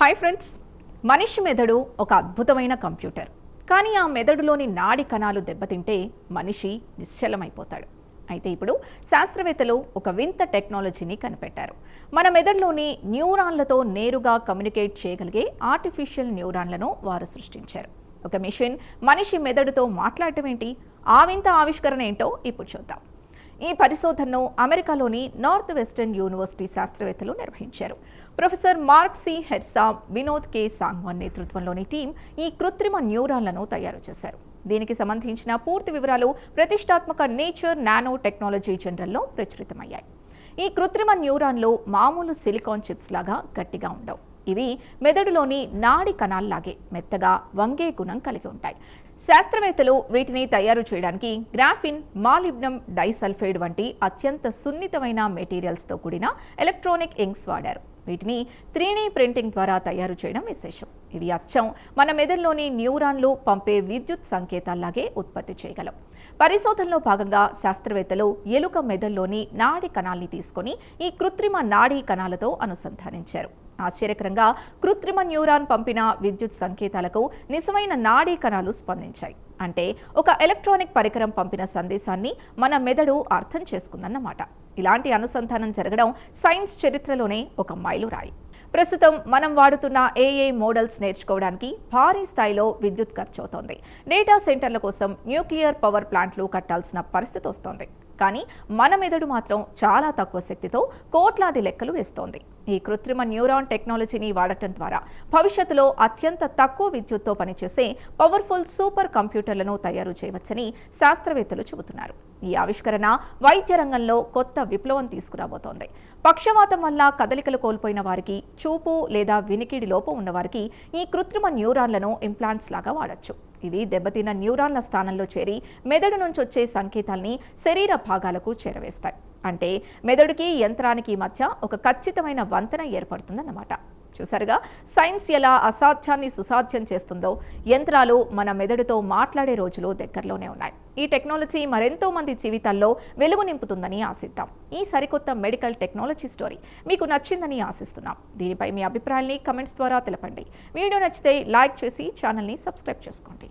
Hi friends, మనిషి మెదడు ఒక అద్భుతమైన కంప్యూటర్. కానీ ఆ మెదడులోని నాడి కణాలు దెబ్బతింటే మనిషి నిశ్చలమైపోతాడు. అయితే ఇప్పుడు శాస్త్రవేత్తలు ఒక వింత టెక్నాలజీని కనిపెట్టారు. మన మెదడులోని న్యూరాన్లతో నేరుగా కమ్యూనికేట్ చేయగలిగే ఆర్టిఫిషియల్ న్యూరాన్లను వారు సృష్టించారు. ఒక మిషన్ మనిషి మెదడుతో మాట్లాడటం ఏంటి? ఆ వింత ఆవిష్కరణ ఏంటో ఇప్పుడు చూద్దాం. ఈ పరిశోధనను అమెరికాలోని నార్త్ వెస్టర్న్ యూనివర్సిటీ శాస్త్రవేత్తలు నిర్వహించారు. ప్రొఫెసర్ మార్క్ సి హెర్సా, వినోద్ కే సాంగ్వాన్ నేతృత్వంలోని టీం ఈ కృత్రిమ న్యూరాన్లను తయారు చేశారు. దీనికి సంబంధించిన పూర్తి వివరాలు ప్రతిష్టాత్మక నేచర్ నానో టెక్నాలజీ జర్నల్లో ప్రచురితమయ్యాయి. ఈ కృత్రిమ న్యూరాన్లు మామూలు సిలికాన్ చిప్స్ లాగా గట్టిగా ఉండవు. ఇవి మెదడులోని నాడి కణాల్లాగే మెత్తగా వంగే గుణం కలిగి ఉంటాయి. శాస్త్రవేత్తలు వీటిని తయారు చేయడానికి గ్రాఫిన్, మాలిబ్డమ్ డైసల్ఫైడ్ వంటి అత్యంత సున్నితమైన మెటీరియల్స్తో కూడిన ఎలక్ట్రానిక్ ఇంక్స్ వాడారు. వీటిని 3D ప్రింటింగ్ ద్వారా తయారు చేయడం విశేషం. ఇవి అచ్చం మన మెదడులోని న్యూరాన్లు పంపే విద్యుత్ సంకేతాల్లాగే ఉత్పత్తి చేయగలవు. పరిశోధనలో భాగంగా శాస్త్రవేత్తలు ఎలుక మెదడులోని నాడి కణాల్ని తీసుకొని ఈ కృత్రిమ నాడీ కణాలతో అనుసంధానించారు. ఆశ్చర్యకరంగా కృత్రిమ న్యూరాన్ పంపిన విద్యుత్ సంకేతాలకు నిజమైన నాడీ కణాలు స్పందించాయి. అంటే ఒక ఎలక్ట్రానిక్ పరికరం పంపిన సందేశాన్ని మన మెదడు అర్థం చేసుకుందన్నమాట. ఇలాంటి అనుసంధానం జరగడం సైన్స్ చరిత్రలోనే ఒక మైలురాయి. ప్రస్తుతం మనం వాడుతున్న ఏఐ మోడల్స్ నేర్చుకోవడానికి భారీ స్థాయిలో విద్యుత్ ఖర్చు అవుతోంది. డేటా సెంటర్ల కోసం న్యూక్లియర్ పవర్ ప్లాంట్లు కట్టాల్సిన పరిస్థితి వస్తోంది. కానీ మన మెదడు మాత్రం చాలా తక్కువ శక్తితో కోట్లాది లెక్కలు వేస్తోంది. ఈ కృత్రిమ న్యూరాన్ టెక్నాలజీని వాడటం ద్వారా భవిష్యత్తులో అత్యంత తక్కువ విద్యుత్తో పనిచేసే పవర్ఫుల్ సూపర్ కంప్యూటర్లను తయారు చేయవచ్చని శాస్త్రవేత్తలు చెబుతున్నారు. ఈ ఆవిష్కరణ వైద్య రంగంలో కొత్త విప్లవం తీసుకురాబోతోంది. పక్షవాతం వల్ల కదలికలు కోల్పోయిన వారికి, చూపు లేదా వినికిడి లోపం ఉన్నవారికి ఈ కృత్రిమ న్యూరాన్లను ఇంప్లాంట్స్ లాగా వాడచ్చు. ఇవి దెబ్బతిన్న న్యూరాన్ల స్థానంలో చేరి మెదడు నుంచి వచ్చే సంకేతాల్ని శరీర భాగాలకు చేరవేస్తాయి. అంటే మెదడుకి యంత్రానికి మధ్య ఒక ఖచ్చితమైన వంతెన ఏర్పడుతుందన్నమాట. చూసారుగా సైన్స్ ఎలా అసాధ్యాన్ని సుసాధ్యం చేస్తుందో. యంత్రాలు మన మెదడుతో మాట్లాడే రోజులు దగ్గరలోనే ఉన్నాయి. ఈ టెక్నాలజీ మరెంతో మంది జీవితాల్లో వెలుగు నింపుతుందని ఆశిద్దాం. ఈ సరికొత్త మెడికల్ టెక్నాలజీ స్టోరీ మీకు నచ్చిందని ఆశిస్తున్నాం. దీనిపై మీ అభిప్రాయాల్ని కమెంట్స్ ద్వారా తెలపండి. వీడియో నచ్చితే లైక్ చేసి ఛానల్ని సబ్స్క్రైబ్ చేసుకోండి.